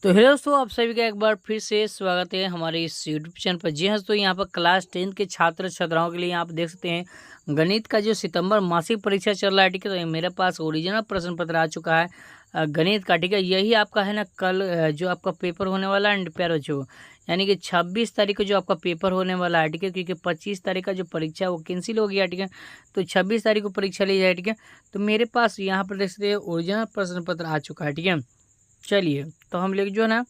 तो हेलो दोस्तों, आप सभी का एक बार फिर से स्वागत है हमारे इस यूट्यूब चैनल पर। जी हाँ दोस्तों, यहाँ पर क्लास 10 के छात्र छात्राओं के लिए यहाँ पर देख सकते हैं गणित का जो सितंबर मासिक परीक्षा चल रहा है। ठीक है, तो ये मेरे पास ओरिजिनल प्रश्न पत्र आ चुका है गणित का। ठीक है, यही आपका है ना कल जो आपका पेपर होने वाला है प्यारे बच्चों, यानी कि 26 तारीख को जो आपका पेपर होने वाला है। ठीक है, क्योंकि 25 तारीख का जो परीक्षा है वो कैंसिल हो गया। ठीक है, तो 26 तारीख को परीक्षा ली जाए। ठीक है, तो मेरे पास यहाँ पर देख सकते हैं ओरिजिनल प्रश्न पत्र आ चुका है। ठीक है, चलिए तो हम लोग जो है ना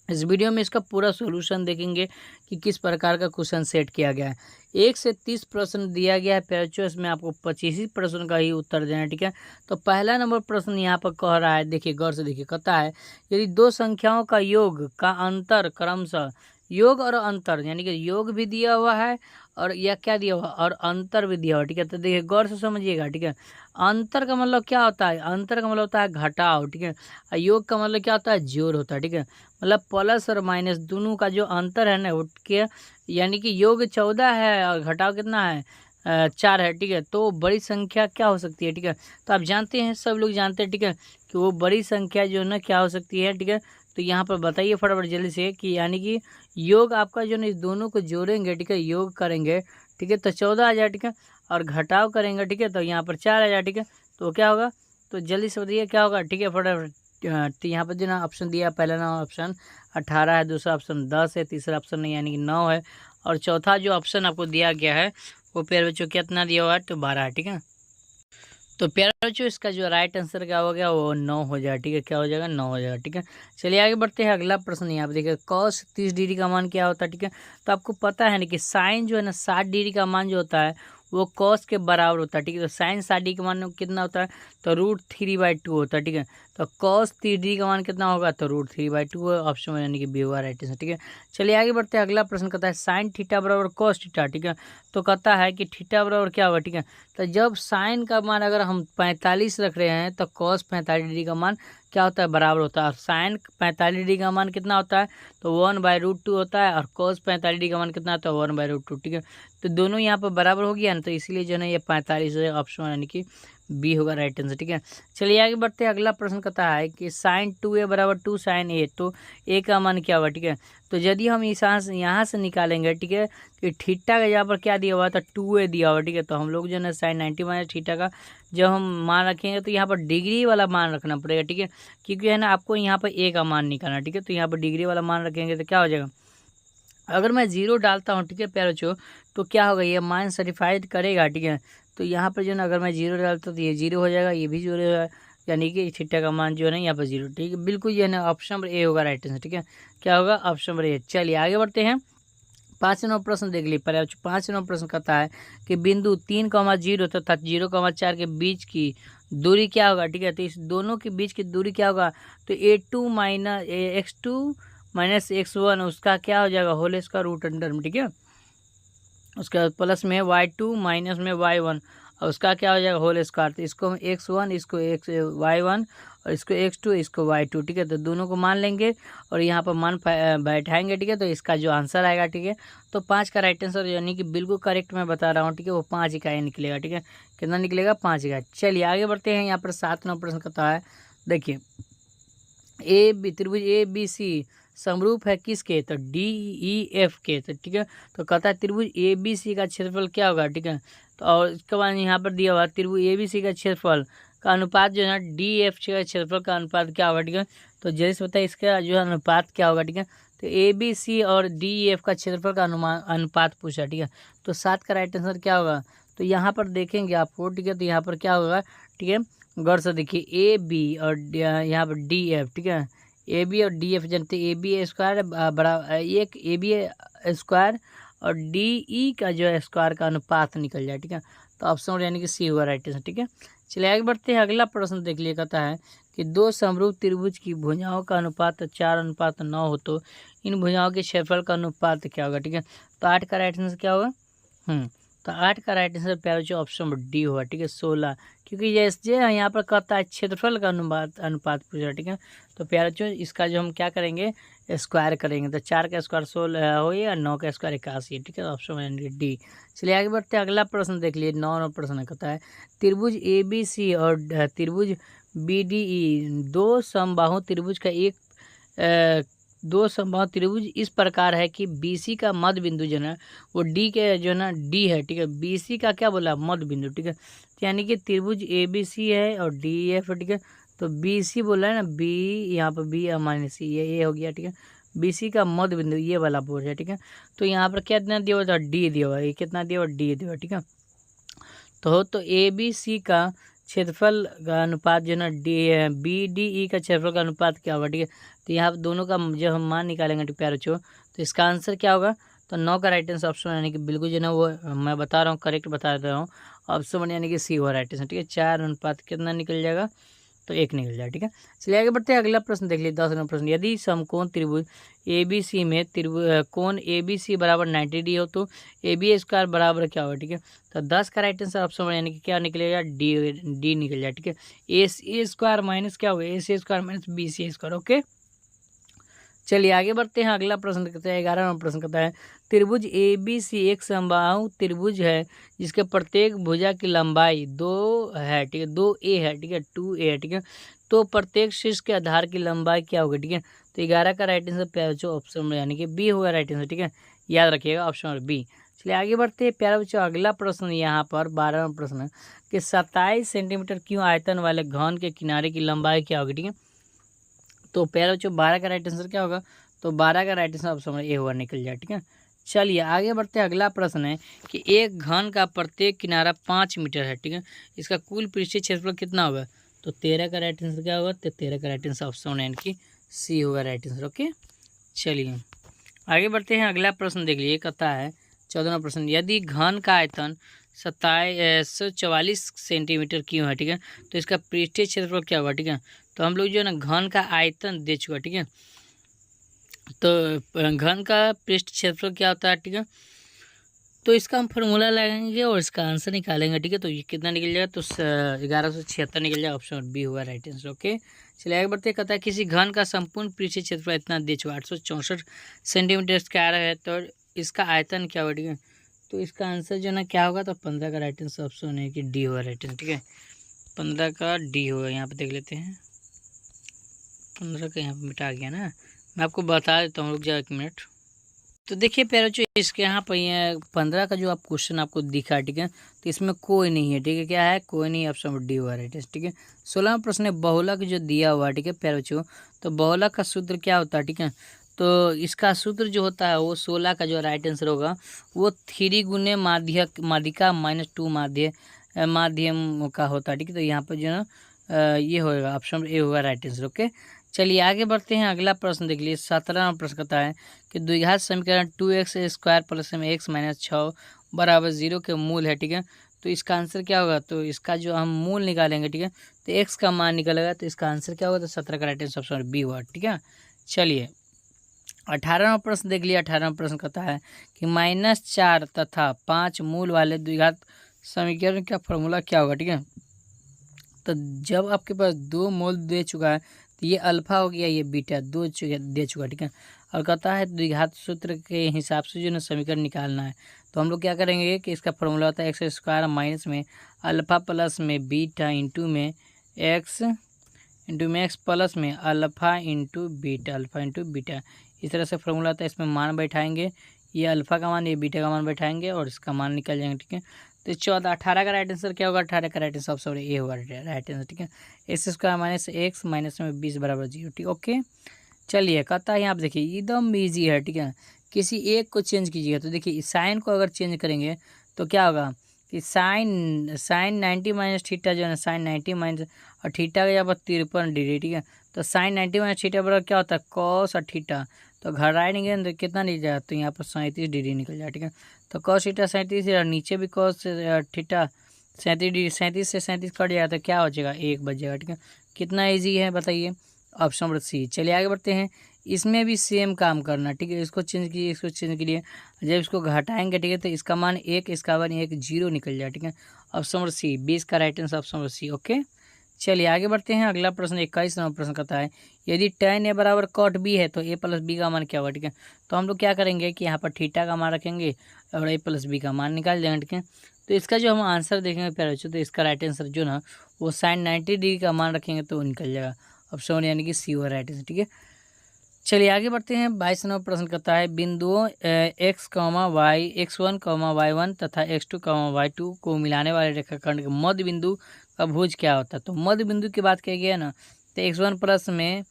इस वीडियो में इसका पूरा सॉल्यूशन देखेंगे कि किस प्रकार का क्वेश्चन सेट किया गया है। 1 से 30 प्रश्न दिया गया है प्यारे बच्चों, इसमें आपको 25 ही प्रश्न का ही उत्तर देना है। ठीक है, तो पहला नंबर प्रश्न यहाँ पर कह रहा है, देखिए गौर से देखिए, कहता है यदि दो संख्याओं का योग का अंतर क्रमशः, योग और अंतर यानी कि योग भी दिया हुआ है और या क्या दिया हुआ और अंतर भी दिया हुआ। ठीक है, तो देखिए गौर से समझिएगा। ठीक है, अंतर का मतलब क्या होता है? अंतर का मतलब होता है घटाव। ठीक है, और योग का मतलब क्या होता है? जोड़ होता है। ठीक है, मतलब प्लस और माइनस दोनों का जो अंतर है ना उसके, यानी कि योग 14 है और घटाव कितना है? 4 है। ठीक है, तो बड़ी संख्या क्या हो सकती है? ठीक है, तो आप जानते हैं, सब लोग जानते हैं। ठीक है, कि वो बड़ी संख्या जो है ना क्या हो सकती है? ठीक है, तो यहाँ पर बताइए फटाफट जल्दी से कि यानी कि योग आपका जो ना इस दोनों को जोड़ेंगे। ठीक है, योग करेंगे। ठीक है, तो 14 आ जाए। ठीक है, और घटाव करेंगे। ठीक है, तो यहाँ पर 4 आ जाए। ठीक है, तो क्या होगा? तो जल्दी से बताइए क्या होगा? ठीक है, फटाफट। तो यहाँ पर जो ना ऑप्शन दिया, पहला ना ऑप्शन 18 है, दूसरा ऑप्शन 10 है, तीसरा ऑप्शन नहीं यानी कि 9 है, और चौथा जो ऑप्शन आपको दिया गया है वो प्यारे बच्चों कितना दिया हुआ है? तो 12 है। ठीक है, तो प्यारे बच्चों इसका जो राइट आंसर क्या हो गया? वो 9 हो जाएगा। ठीक है, क्या हो जाएगा? 9 हो जाएगा। ठीक है, चलिए आगे बढ़ते हैं। अगला प्रश्न यहाँ पे देखिए, cos 30 डिग्री का मान क्या होता है? ठीक है, तो आपको पता है ना कि साइन जो है ना 60 डिग्री का मान जो होता है वो कॉस के बराबर होता है। ठीक है, तो साइन 60 डिग्री का मान कितना होता है? तो √3/2 होता है। ठीक है, तो cos 30 डिग्री का मान कितना होगा? तो √3/2 ऑप्शन में यानी कि बी होगा राइट आंसर। ठीक है, चलिए आगे बढ़ते हैं। अगला प्रश्न कहता है साइन थीटा बराबर cos थीटा। ठीक है, तो कहता है कि थीटा बराबर क्या होगा? ठीक है, तो जब साइन का मान अगर हम 45 रख रहे हैं तो कॉस 45 डिग्री का मान क्या होता है? बराबर होता है। और साइन 45 डिग्री का मान कितना होता है? तो 1/√2 होता है, और कॉस 45 डिग्री का मान कितना होता है? 1/√2। ठीक है, तो दोनों यहाँ पर बराबर हो गया ना, तो इसीलिए जो है ये 45 ऑप्शन यानी कि बी होगा राइट आंसर। ठीक है, चलिए आगे बढ़ते हैं। अगला प्रश्न कहता है कि साइन 2a बराबर 2 साइन ए, तो ए का मान क्या होगा? ठीक है, तो यदि हम इस यहाँ से निकालेंगे, ठीक है, कि थीटा का यहाँ पर क्या दिया हुआ था? 2a दिया हुआ। ठीक है, तो हम लोग जो है ना साइन 90 माइनस थीटा का जब हम मान रखेंगे तो यहाँ पर डिग्री वाला मान रखना पड़ेगा। ठीक है, क्योंकि है ना आपको यहाँ पर ए का मान निकालना। ठीक है, तो यहाँ पर डिग्री वाला मान रखेंगे तो क्या हो जाएगा? अगर मैं जीरो डालता हूँ, ठीक है प्यारे बच्चों, तो क्या होगा? ये मान सर्टिफाइड करेगा। ठीक है, तो यहाँ पर जो है ना अगर मैं जीरो डालता हूँ तो ये जीरो हो जाएगा, ये भी जीरो हो जाएगा, यानी कि थीटा का मान जो है ना यहाँ पर जीरो। ठीक है, बिल्कुल ये है ना ऑप्शन नंबर ए होगा राइट आंसर। ठीक है, क्या होगा? Option number A. चलिए आगे बढ़ते हैं। 5वां प्रश्न देख लीजिए। पहले 5वां प्रश्न कहता है कि बिंदु 3,0 तथा 0,4 के बीच की दूरी क्या होगा? ठीक है, तो इस दोनों के बीच की दूरी क्या होगा? तो a2 minus x2 minus x1 उसका क्या हो जाएगा? होल स्क्वायर रूट अंडर में। ठीक है, उसके बाद प्लस में y2 माइनस में y1 और उसका क्या हो जाएगा? Whole square. तो इसको हम x1, इसको y1 और इसको x2, इसको y2। ठीक है, तो दोनों को मान लेंगे और यहाँ पर मान बैठाएंगे। ठीक है, तो इसका जो आंसर आएगा, ठीक है, तो 5 का राइट आंसर यानी कि बिल्कुल करेक्ट मैं बता रहा हूँ। ठीक है, वो 5 इकाई निकलेगा। ठीक है, कितना निकलेगा? 5 इकाई। चलिए आगे बढ़ते हैं। यहाँ पर 7वां प्रश्न कहता है, देखिए त्रिभुज ए बी सी समरूप है किसके? तो डी ई एफ के। तो ठीक है, तो कहता है त्रिभुज ए बी सी का क्षेत्रफल क्या होगा? ठीक है, तो और इसके बाद यहाँ पर दिया हुआ त्रिभुज ए बी सी का क्षेत्रफल का अनुपात जो है डी एफ का क्षेत्रफल का अनुपात क्या होगा? ठीक है, तो जैसे बताइए इसका जो है अनुपात क्या होगा? ठीक है, तो ए बी सी और डी एफ का क्षेत्रफल का अनुपात पूछा। ठीक है, तो 7 का राइट आंसर क्या होगा? तो यहाँ पर देखेंगे आपको। ठीक है, तो यहाँ पर क्या होगा? ठीक है, गौर से देखिए ए बी और यहाँ पर डी एफ। ठीक है, ए बी और डी एफ जानते, ए बी स्क्वायर बड़ा एक ए बी स्क्वायर और डी ई का जो है स्क्वायर का अनुपात निकल जाए। ठीक है, तो ऑप्शन यानी कि सी हुआ राइट आंसर। ठीक है, चलिए आगे बढ़ते हैं। अगला प्रश्न देख लिए, कहता है कि दो समरूप त्रिभुज की भुजाओं का अनुपात 4:9 हो तो इन भुजाओं के क्षेत्रफल का अनुपात क्या होगा? ठीक है, तो 8 का राइट आंसर क्या होगा? तो 8 का राइट आंसर प्यारे जो ऑप्शन नंबर डी होगा। ठीक है, 16, क्योंकि जैसे यहाँ पर कहता है क्षेत्रफल का अनुपात पूछा। ठीक है, तो प्यारे जो इसका जो हम क्या करेंगे? स्क्वायर करेंगे, तो 4 का स्क्वायर 16 हो या 9 का स्क्वायर 81। ठीक है, ऑप्शन नंबर डी। चलिए आगे बढ़ते हैं। अगला प्रश्न देख लिए। 9वां प्रश्न कहता है त्रिभुज ए बी सी और त्रिभुज बी डी ई दो समबाहु त्रिभुज का एक दो समबाहु त्रिभुज इस प्रकार है कि BC का मध्य बिंदु जो है ना वो D के जो है ना D है, ठीक है। BC का क्या बोला, मध्य बिंदु, ठीक है। तो यानी कि त्रिभुज ABC है और DEF है, ठीक है। तो BC बोला है ना, B यहाँ पर B माइनस C, ये A हो गया, ठीक है। BC का मध्य बिंदु ये वाला बोल है, ठीक है। तो यहाँ पर कितना दिया हुआ था, D दिया हुआ है, ये कितना दिया हुआ, D दिया हुआ, ठीक है। तो ABC का क्षेत्रफल का अनुपात जो है ना BDE का क्षेत्रफल का अनुपात क्या होगा, ठीक है। तो यहाँ पर दोनों का जब हम मान निकालेंगे प्यारे बच्चों, तो इसका आंसर क्या होगा, तो 9 का राइट आंसर ऑप्शन यानी कि बिल्कुल जो है ना वो मैं बता रहा हूँ, करेक्ट बता रहा हूँ। ऑप्शन यानी कि सी हुआ राइट आंसर, ठीक है। 4 अनुपात कितना निकल जाएगा, तो 1 निकल जाए, ठीक है। चलिए आगे बढ़ते हैं, अगला प्रश्न देख लीजिए, 10 नंबर प्रश्न। यदि समकोण त्रिभुज ABC में त्रिभुज कोण ABC बराबर 90 हो तो AB स्क्वायर बराबर क्या होगा, ठीक है। तो 10 का राइट आंसर ऑप्शन यानी कि क्या निकलेगा, डी निकल जाए, ठीक है। AC स्क्वायर माइनस क्या होगा, AC square minus BC square, okay. चलिए आगे बढ़ते हैं, अगला प्रश्न कहता है 11 नंबर प्रश्न कहता है त्रिभुज ABC एक समबाहु त्रिभुज है जिसके प्रत्येक भुजा की लंबाई 2 है, ठीक है, 2a है, ठीक है, 2a है, ठीक है। तो प्रत्येक शीर्ष के आधार की लंबाई क्या होगी, ठीक है। तो 11 का राइट आंसर प्यारे बच्चों ऑप्शन में यानी कि बी होगा राइट आंसर, ठीक है। याद रखिएगा ऑप्शन नंबर बी। चलिए आगे बढ़ते हैं प्यारे बच्चों, अगला प्रश्न यहाँ पर 12 नंबर प्रश्न है कि 27 सेंटीमीटर क्यों आयतन वाले घन के किनारे की लंबाई क्या होगी, ठीक है। तो प्यारे बच्चों 12 का राइट आंसर क्या होगा, तो 12 का राइट आंसर ऑप्शन ए होगा निकल जाए, ठीक है। चलिए आगे बढ़ते हैं, अगला प्रश्न है कि एक घन का प्रत्येक किनारा 5 मीटर है, ठीक है। इसका कुल पृष्ठीय क्षेत्रफल कितना होगा, तो 13 का राइट आंसर क्या होगा, तो 13 का राइट आंसर ऑप्शन यानी कि सी होगा राइट आंसर, ओके। चलिए आगे बढ़ते हैं, अगला प्रश्न देख लीजिए, कहता है 14वां प्रश्न, यदि घन का आयतन 2744 सेंटीमीटर क्यों है, ठीक है। तो इसका पृष्ठीय क्षेत्रफल क्या होगा, ठीक है। तो हम लोग जो है ना घन का आयतन दे चुका, ठीक है। तो घन का पृष्ठ क्षेत्रफल क्या होता है, ठीक है। तो इसका हम फार्मूला लगाएंगे और इसका आंसर निकालेंगे, ठीक है। तो ये कितना निकल जाएगा, तो 1176 निकल जाएगा, ऑप्शन बी हुआ राइट आंसर, ओके। चलिए आगे बढ़ते, कहता है किसी घन का संपूर्ण पृष्ठीय क्षेत्रफल इतना दे चुका 864 सेंटीमीटर स्क्वायर है, तो इसका आयतन क्या होगा, ठीक है। तो इसका आंसर जो है ना क्या होगा, तो 15 का राइट आंसर ऑप्शन है कि डी होगा राइट आंसर, ठीक है। 15 का डी होगा, यहाँ पे देख लेते हैं, 15 का यहाँ पे मिटा गया ना, मैं आपको बता देता हूँ, रुक जाओ 1 मिनट। तो देखिए प्यारे बच्चों, इसके यहाँ पर ये 15 का जो आप क्वेश्चन आपको दिखा, ठीक है। तो इसमें कोई नहीं है, ठीक है, क्या है, कोई नहीं, ऑप्शन डी हुआ राइट, ठीक है। 16वां प्रश्न है बहुलक जो दिया हुआ, ठीक है प्यारे बच्चों। तो बहुलक का सूत्र क्या होता है, ठीक है। तो इसका सूत्र जो होता है वो 16 का जो राइट आंसर होगा वो 3 गुने माध्यिका -2 माध्यम का होता है, ठीक है। तो यहाँ पर जो है ना ये होगा ऑप्शन ए होगा राइट आंसर, ओके। चलिए आगे बढ़ते हैं, अगला प्रश्न देख लीजिए, 17वां प्रश्न कहता है कि द्विघात समीकरण 2x square plus x minus 6 बराबर 0 के मूल है, ठीक है। तो इसका आंसर क्या होगा, तो इसका जो हम मूल निकालेंगे, ठीक है, तो x का मान निकलेगा, तो इसका आंसर क्या होगा, तो 17 का राइट आंसर ऑप्शन बी हुआ, ठीक है। चलिए 18वां प्रश्न देख लिया, 18वां प्रश्न कहता है कि -4 तथा 5 मूल वाले द्विघात समीकरण का फॉर्मूला क्या होगा, ठीक है। तो जब आपके पास 2 मूल दे चुका है, तो ये अल्फा हो गया, ये बीटा दे चुका, ठीक है। और कहता है द्विघात सूत्र के हिसाब से जो ना समीकरण निकालना है, तो हम लोग क्या करेंगे कि इसका फॉर्मूला होता है एक्स स्क्वायर माइनस में अल्फा प्लस में बीटा इंटू में एक्स प्लस में अल्फा इंटू बीटा, इस तरह से फॉर्मूला होता है। इसमें मान बैठाएंगे, ये अल्फा का मान, ये बीटा का मान बैठाएंगे और इसका मान निकल जाएंगे, ठीक है। तो 18 का राइट आंसर क्या होगा, 18 का राइट आंसर ऑप्शन ए होगा राइट आंसर, ठीक है। X square minus x minus में 20 बराबर 0, ठीक, ओके। चलिए कहता है यहाँ पे देखिए एकदम ईजी है, ठीक है। किसी एक को चेंज कीजिएगा, तो देखिए साइन को अगर चेंज करेंगे तो क्या होगा कि साइन 90 माइनस थीटा जो है ना, साइन 90 माइनस और थीटा का यहाँ पर 53 डिग्री, ठीक है। तो साइन 90 माइनस थीटा बराबर क्या होता है, कॉस और थीटा, तो घर आए नहीं गए तो कितना निकल जाएगा, तो यहाँ पर 37 डिग्री निकल जाए, ठीक है। तो कॉस थीटा 37 और नीचे भी कॉस थीटा 37 डिग्री, 37 से 37 कट जाएगा तो क्या हो जाएगा, 1 बच जाएगा, ठीक है। कितना ईजी है बताइए, ऑप्शन नंबर सी। चलिए आगे बढ़ते हैं, इसमें भी सेम काम करना, ठीक है। इसको चेंज कीजिए, इसको चेंज कीजिए, जब इसको घटाएंगे, ठीक है, तो इसका मान 1, इसका मान 1, 0 निकल जाए, ठीक है। ऑप्शन नंबर सी, 20 का right answer option number C, okay. चलिए आगे बढ़ते हैं, अगला प्रश्न 21 नंबर प्रश्न कहता है यदि tan a बराबर cot b है तो a प्लस बी का मान क्या होगा, ठीक है। तो हम लोग क्या करेंगे कि यहाँ पर थीटा का मान रखेंगे और a प्लस बी का मान निकाल देंगे, ठीक है। तो इसका जो हम आंसर देखेंगे प्यारे बच्चों, तो इसका राइट आंसर जो ना वो साइन 90 डिग्री का मान रखेंगे तो वो निकल जाएगा, ऑप्शन यानी कि सी हुआ राइट आंसर, ठीक है। चलिए आगे बढ़ते हैं। 22 नंबर प्रश्न कहता है बिंदुओं x, y, x1, y1 तथा x2, y2 को मिलाने वाले रेखाखंड के मध्य बिंदु का भुज क्या होता है। तो मध्य बिंदु की बात की गई है ना, तो x1 प्लस में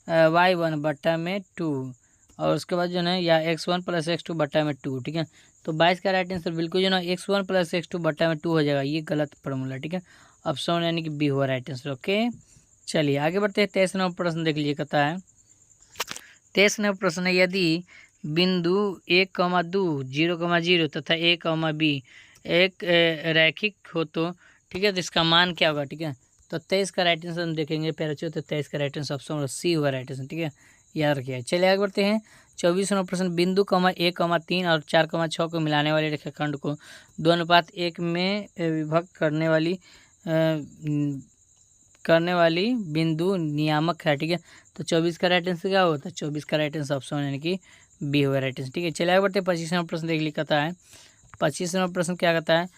y1 बट्टा में 2 और उसके बाद जो है या x1 प्लस x2 बट्टा में 2। ठीक है, तो 22 का राइट आंसर बिल्कुल जो ना x1 प्लस x2 बट्टा में 2 हो जाएगा, ये गलत फॉर्मूला। ठीक है, ऑप्शन यानी कि बी हुआ राइट आंसर। ओके, चलिए आगे बढ़ते हैं। 23 नंबर प्रश्न देख लीजिए, कहता है 23 नंबर प्रश्न है यदि बिंदु 1,2 0,0 तथा a,b एक रैखिक हो तो ठीक है, तो इसका मान क्या होगा। ठीक है, तो 23 का राइट आंसर हम देखेंगे प्यारे बच्चों, तो 23 का राइट आंसर ऑप्शन सी होगा राइट आंसर। ठीक है, याद रखिए। चलिए आगे बढ़ते हैं। 24 नंबर प्रश्न बिंदु 1,3 और 4,6 को मिलाने वाले रेखाखंड को 2:1 में विभक्त करने वाली बिंदु नियामक है। ठीक है, तो 24 का राइट आंसर क्या होता है, 24 का राइट आंसर ऑप्शन यानी कि बी होगा राइट आंसर। ठीक है, चलिए आगे बढ़ते हैं। 25 नंबर प्रश्न देख ली, कहता है 25 नंबर प्रश्न क्या कहता है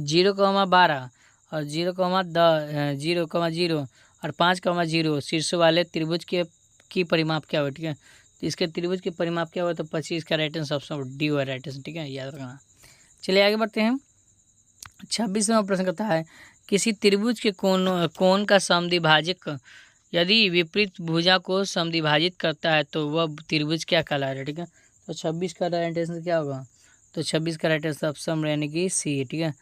0,12 और 0,0 और 5,0 शीर्ष वाले त्रिभुज की परिमाप क्या हुआ। ठीक है, तो इसके त्रिभुज की परिमाप क्या हुआ, तो 25 का राइट आंसर ऑप्शन डी हुआ राइट आंसर। ठीक है, याद रखना। चलिए आगे बढ़ते हैं। 26 नंबर प्रश्न कहता है किसी त्रिभुज के कोण का समद्विभाजक यदि विपरीत भुजा को समद्विभाजित करता है तो वह त्रिभुज क्या कहलाएगा। ठीक है, तो 26 का राइट आंसर क्या होगा, तो 26 का राइट आंसर ऑप्शन यानी कि सी। ठीक है,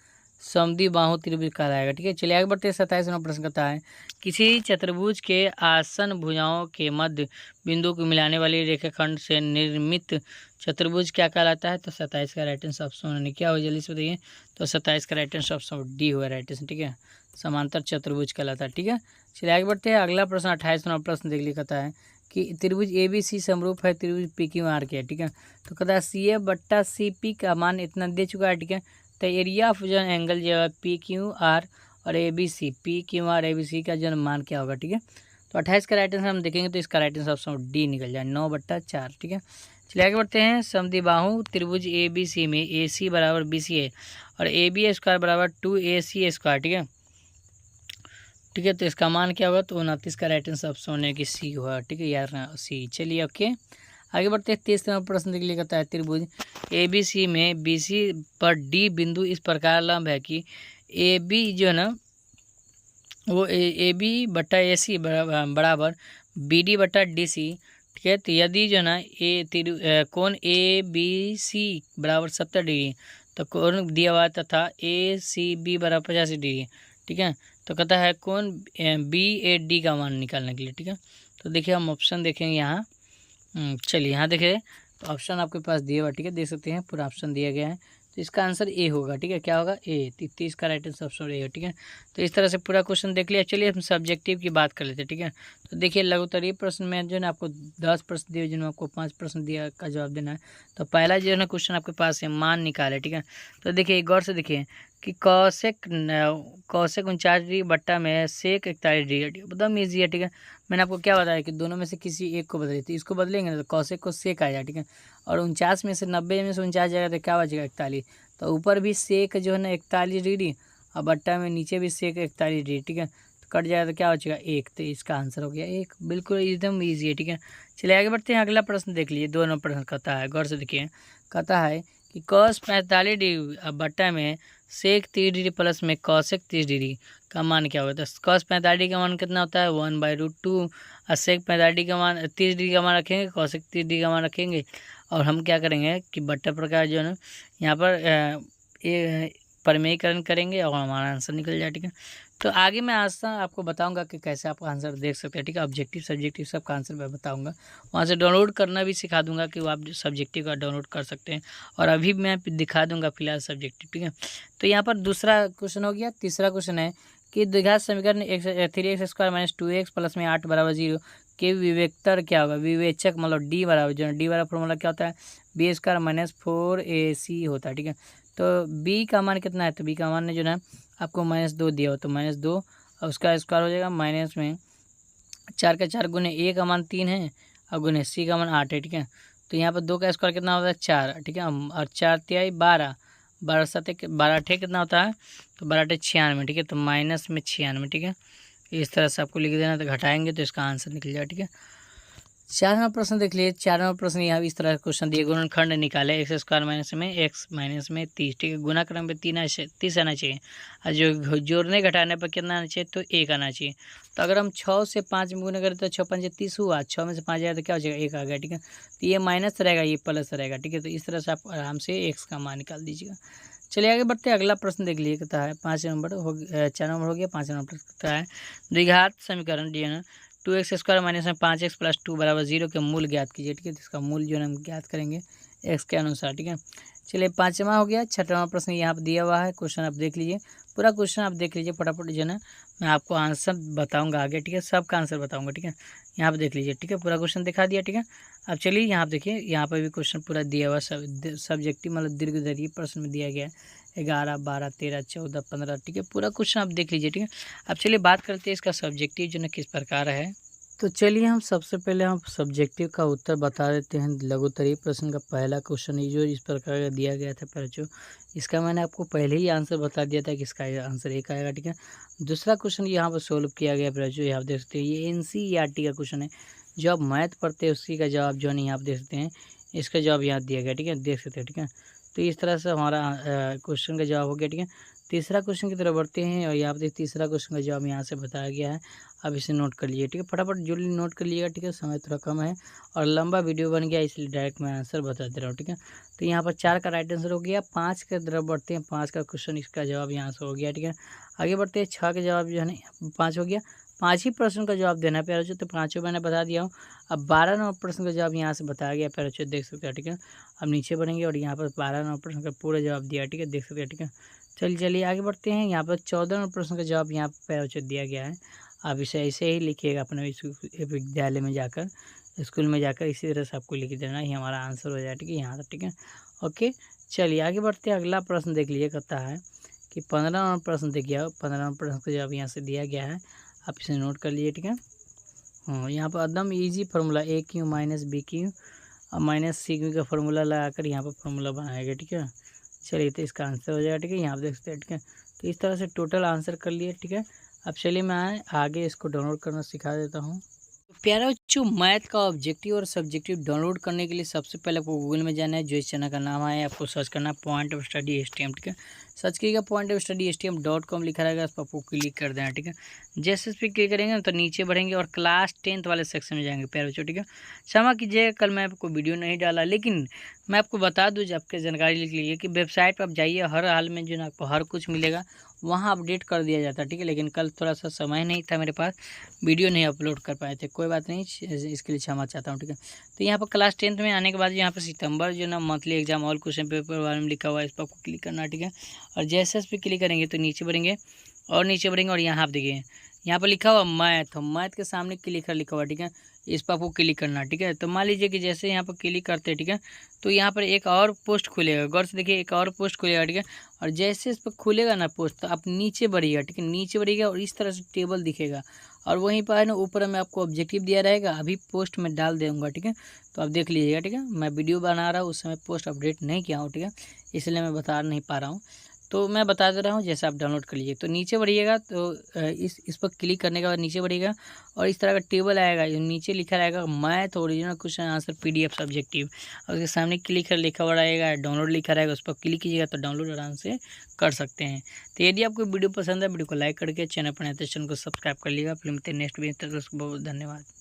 समद्विबाहु त्रिभुज कहलाएगा। ठीक है, चलिए आगे बढ़ते हैं। 27 नंबर प्रश्न कहता है किसी चतुर्भुज के आसन भुजाओं के मध्य बिंदु को मिलाने वाली रेखाखंड से निर्मित चतुर्भुज क्या कहलाता है। तो 27 का राइट आंसर ऑप्शन यानी क्या हो, जल्दी से बताइए। तो 27 का राइट आंसर ऑप्शन डी हुआ राइट आंसर। ठीक है, समांतर चतुर्भुज कहलाता है। ठीक है, चलिए आगे बढ़ते हैं। अगला प्रश्न 28 नंबर प्रश्न देख लिया, कहता है कि त्रिभुज ए बी सी समरूप है त्रिभुज पी क्यू आर के। ठीक है, तो कहता है सी ए बट्टा सी पी का मान इतना दे चुका है। ठीक है, तो एरिया ऑफ जो एंगल जो है पी क्यू आर और A B C, P Q R A B C का जो मान क्या होगा। ठीक है, तो 28 का राइट आंसर हम देखेंगे तो इसका राइट आंसर ऑप्शन डी निकल जाए 9/4। ठीक है, चलिए आगे बढ़ते हैं। समद्विबाहु त्रिभुज ए बी सी में ए सी बराबर बी सी है और ए बी स्क्वायर बराबर 2AC स्क्वायर। ठीक है, ठीक है, तो इसका मान क्या होगा, तो 29 का राइट आंसर ऑप्शन है कि सी हुआ। ठीक है यार, सी। चलिए ओके, आगे बढ़ते हैं। 23 नंबर प्रश्न के लिए कहता है त्रिभुज ए बी सी में बी सी पर डी बिंदु इस प्रकार लंब है कि ए बी जो है ना वो ए बी बट्टा ए सी बराबर बी डी बट्टा डी सी। ठीक है, तो यदि जो है ना कोण ए बी सी बराबर 70 डिग्री तो कोण दिया हुआ तथा ए सी बी बराबर 85 डिग्री। ठीक है, तो कहता है कौन बी ए डी का मान निकालने के लिए। ठीक है, तो देखिए हम ऑप्शन देखेंगे यहाँ। चलिए यहाँ देखिए, तो ऑप्शन आपके पास दिया हुआ। ठीक है, देख सकते हैं पूरा ऑप्शन दिया गया है, तो इसका आंसर ए होगा। ठीक है, क्या होगा, ए। 30 का राइट आंसर ऑप्शन ए है। ठीक है, तो इस तरह से पूरा क्वेश्चन देख लिया। चलिए हम सब्जेक्टिव की बात कर लेते हैं। ठीक है, तो देखिए लघुत्तरीय प्रश्न में जो है ना आपको 10 प्रश्न दिए, जिनमें आपको 5 प्रश्न दिया का जवाब देना है। तो पहला जो है ना क्वेश्चन आपके पास है मान निकाले। ठीक है, तो देखिए गौर से देखिए कि कौशिक 49 डिग्री बट्टा में सेक 41 डिग्री, एकदम ईजी है। ठीक है, मैंने आपको क्या बताया कि दोनों में से किसी एक को बदले, तो इसको बदलेंगे ना तो कौशिक को सेक आ जाए। ठीक है, और 49 में से 90 में से 49 जाएगा तो क्या बचेगा 41। तो ऊपर भी सेक जो है ना 41 डिग्री और बट्टा में नीचे भी सेक 41 डिग्री। ठीक है, तो कट जाएगा तो क्या बचेगा 1, तो इसका आंसर हो गया 1। बिल्कुल एकदम ईजी है। ठीक है, चलिए आगे बढ़ते हैं। अगला प्रश्न देख लीजिए, 2 नंबर प्रश्न कहता है, गौर से देखिए, कहता है कि cos 45 डिग्री अब बट्टा में सेक 30 डिग्री प्लस में कौशिक 30 डिग्री का मान क्या होता है। cos 45 डिग्री का मान कितना होता है 1/√2 और सेक 45 डिग्री का मान 30 डिग्री का मान रखेंगे, कौशिक 30 डिग्री का मान रखेंगे और हम क्या करेंगे कि बट्टा प्रकार जो है ना यहाँ पर परिमेयीकरण करेंगे और हमारा आंसर निकल जाए। ठीक है, तो आगे मैं आंसर आपको बताऊंगा कि कैसे आप आंसर देख सकते हैं। ठीक है, ऑब्जेक्टिव सब्जेक्टिव सब का आंसर मैं बताऊंगा, वहाँ से डाउनलोड करना भी सिखा दूंगा कि वो आप सब्जेक्टिव का डाउनलोड कर सकते हैं, और अभी मैं दिखा दूंगा फिलहाल सब्जेक्टिव। ठीक है, तो यहाँ पर दूसरा क्वेश्चन हो गया। तीसरा क्वेश्चन है कि द्विघात समीकरण 3x² - 2x प्लस में 8 = 0 के विवेक्तर क्या होगा। विवेचक मतलब डी बराबर, जो डी वाला फॉर्मूला क्या होता है b² - 4ac होता है। ठीक है, तो b का मान कितना है, तो b का मान जो है आपको -2 दिया हो, तो -2 और उसका स्क्वायर हो जाएगा माइनस में 4 का 4 गुने a का मान 3 है और गुने c का मान 8 है। ठीक है, तो यहाँ पर 2 का स्क्वायर कितना होता है 4। ठीक है, और 4 तिहाई 12, 12 7 12 8 कितना होता है, तो 12 8 96। ठीक है, तो -96। ठीक है, इस तरह से आपको लिख देना, तो घटाएंगे तो इसका आंसर निकल जाएगा। ठीक है, 4 नंबर प्रश्न देख लीजिए। 4 नंबर प्रश्न यहाँ इस तरह का क्वेश्चन दिए, गुणनखंड निकाले एक्स स्क्वायर माइनस में एक्स माइनस में 30, ठीक है। गुना क्रम में 30 आना चाहिए और जो जोड़ने घटाने पर कितना आना चाहिए, तो 1 आना चाहिए। तो अगर हम 6 से 5 में गुना करें तो 6 5 30 हुआ, 6 में से 5 जाए तो क्या हो जाएगा, 1 आ गया, ठीक है। तो ये माइनस रहेगा, ये प्लस रहेगा, ठीक है। तो इस तरह से आप आराम से एक्स का मान निकाल दीजिएगा। चलिए आगे बढ़ते हैं। अगला प्रश्न देख लीजिए, कहता है 5 नंबर हो गया, 4 नंबर हो गया, 5 नंबर कहता है द्विघात समीकरण दिया ना 2x स्क्वायर माइनस में 5x प्लस 2 बराबर 0 के मूल ज्ञात कीजिए, ठीक है। तो इसका मूल जो है हम ज्ञात करेंगे x के अनुसार, ठीक है। चलिए 5वां हो गया। 6वां प्रश्न यहाँ पर दिया हुआ है, क्वेश्चन आप देख लीजिए, पूरा क्वेश्चन आप देख लीजिए फटाफट, जो है ना मैं आपको आंसर बताऊंगा आगे, ठीक है। सबका आंसर बताऊंगा, ठीक है। यहाँ पर देख लीजिए, ठीक है, पूरा क्वेश्चन दिखा दिया, ठीक है। अब चलिए यहाँ पर देखिए, यहाँ पर भी क्वेश्चन पूरा दिया हुआ, सब्जेक्टिव मतलब दीर्घ प्रश्न में दिया गया है 11 12 13 14 15, ठीक है। पूरा क्वेश्चन आप देख लीजिए, ठीक है। अब चलिए बात करते हैं इसका सब्जेक्टिव जो है किस प्रकार है। तो चलिए हम सबसे पहले हम सब्जेक्टिव का उत्तर बता देते हैं। लघुत्तरीय प्रश्न का पहला क्वेश्चन ये जो इस प्रकार का दिया गया था बच्चों, इसका मैंने आपको पहले ही आंसर बता दिया था कि इसका आंसर 1 आएगा, ठीक है। दूसरा क्वेश्चन यहाँ पर सोल्व किया गया बच्चों, यहाँ आप देख सकते हैं ये NCERT का क्वेश्चन है। जो आप मैथ पढ़ते हैं उसी का जवाब जो है यहाँ आप देख सकते हैं, इसका जवाब यहाँ दिया गया, ठीक है, देख सकते हैं, ठीक है। तो इस तरह से हमारा क्वेश्चन का जवाब हो गया, ठीक है। तीसरा क्वेश्चन की तरफ बढ़ते हैं और यहाँ पर तीसरा क्वेश्चन का जवाब यहाँ से बताया गया है। अब इसे नोट कर लीजिए, ठीक है, फटाफट जल्दी नोट कर लीजिएगा, ठीक है। समय थोड़ा कम है और लंबा वीडियो बन गया, इसलिए डायरेक्ट मैं आंसर बता दे रहा हूँ, ठीक है। तो यहाँ पर 4 का राइट आंसर हो गया। 5 के तरफ बढ़ते हैं, 5 का क्वेश्चन इसका जवाब यहाँ से हो गया, ठीक है। आगे बढ़ते हैं, 6 का जवाब जो है ना 5 हो गया। 5 ही प्रश्न का जवाब देना है प्यारे बच्चों, तो 5 मैंने बता दिया हूँ। अब 12 नंबर प्रश्न का जवाब यहाँ से बताया गया प्यारे बच्चों, देख सकते हैं, ठीक है। अब नीचे बढ़ेंगे और यहाँ पर 12 नंबर प्रश्न का पूरा जवाब दिया, ठीक है, देख सकते हैं, ठीक है। चलिए आगे बढ़ते हैं। यहाँ पर 14 नंबर प्रश्न का जवाब यहाँ पर प्यारे बच्चों दिया गया है। आप इसे ऐसे ही लिखिएगा अपने विद्यालय में जाकर, स्कूल में जाकर इसी तरह से आपको लिख देना, ही हमारा आंसर हो जाए, ठीक है, यहाँ तक, ठीक है। ओके, चलिए आगे बढ़ते हैं। अगला प्रश्न देख लीजिए, कहता है कि 15 नंबर प्रश्न देखिए, 15 नंबर प्रश्न का जवाब यहाँ से दिया गया है, आप इसे नोट कर लीजिए, ठीक है। हाँ, यहाँ पर एकदम easy formula AQ minus BQ और माइनस CQ का फार्मूला लगाकर यहाँ पर फार्मूला बनाया गया, ठीक है। चलिए तो इसका आंसर हो जाएगा, ठीक है, यहाँ पर देख सकते हैं, ठीक है। तो इस तरह से टोटल आंसर कर लिए, ठीक है। अब चलिए मैं आगे इसको डाउनलोड करना सिखा देता हूँ। तो प्यारा बच्चों, मैथ का ऑब्जेक्टिव और सब्जेक्टिव डाउनलोड करने के लिए सबसे पहले आपको गूगल में जाना है। जो इस चैनल का नाम है आपको सर्च करना है पॉइंट ऑफ स्टडी STM, ठीक है। सर्च करिएगा पॉइंट ऑफ स्टडी STM.com लिखा रहेगा, उस पर आपको क्लिक कर देना, ठीक है। जैसे इस पर क्लिक करेंगे ना तो नीचे बढ़ेंगे और क्लास 10th वाले सेक्शन में जाएंगे प्यारे बच्चों, ठीक है। क्षमा कीजिए कल मैं आपको वीडियो नहीं डाला, लेकिन मैं आपको बता दूँ, जब आपके जानकारी के लिए कि वेबसाइट पर आप जाइए, हर हाल में जो है आपको हर कुछ मिलेगा, वहाँ अपडेट कर दिया जाता है, ठीक है। लेकिन कल थोड़ा सा समय नहीं था मेरे पास, वीडियो नहीं अपलोड कर पाए थे, कोई बात नहीं, इसके लिए क्षमा चाहता हूँ, ठीक है। तो यहाँ पर क्लास 10th में आने के बाद यहाँ पर सितंबर जो ना monthly exam all question paper बारे में लिखा हुआ है, इस पर आपको क्लिक करना है, ठीक है। और जैसे इस पर क्लिक करेंगे तो नीचे बढ़ेंगे और यहाँ आप देखिए, यहाँ पर लिखा हुआ मैथ के सामने क्लिक लिखा हुआ, ठीक है। इस पर आपको क्लिक करना, ठीक है। तो मान लीजिए कि जैसे यहाँ पर क्लिक करते हैं, ठीक है, तो यहाँ पर एक और पोस्ट खुलेगा, गौर से देखिए, एक और पोस्ट खुलेगा, ठीक है। और जैसे इस पर खुलेगा ना पोस्ट, तो आप नीचे बढ़िएगा, ठीक है, नीचे बढ़िएगा और इस तरह से टेबल दिखेगा और वहीं पर है ना ऊपर में आपको ऑब्जेक्टिव दिया रहेगा, अभी पोस्ट में डाल दूँगा, ठीक है। तो आप देख लीजिएगा, ठीक है। मैं वीडियो बना रहा हूँ, उस समय पोस्ट अपडेट नहीं किया हूँ, ठीक है, इसलिए मैं बता नहीं पा रहा हूँ। तो मैं बता दे रहा हूँ, जैसे आप डाउनलोड कर लीजिए। तो नीचे बढ़िएगा तो इस पर क्लिक करने के बाद नीचे बढ़िएगा और इस तरह का टेबल आएगा, नीचे लिखा रहेगा math original question answer PDF subjective, और उसके सामने क्लिक लिखा हुआ रहेगा, डाउनलोड लिखा रहेगा, उस पर क्लिक कीजिएगा तो डाउनलोड आराम से कर सकते हैं। तो यदि आपको वीडियो पसंद है, वीडियो को लाइक करके चैनल पर नए तो चैनल को सब्सक्राइब कर लीजिएगा। फिर मिलते हैं नेक्स्ट वीडियो, तक बहुत धन्यवाद।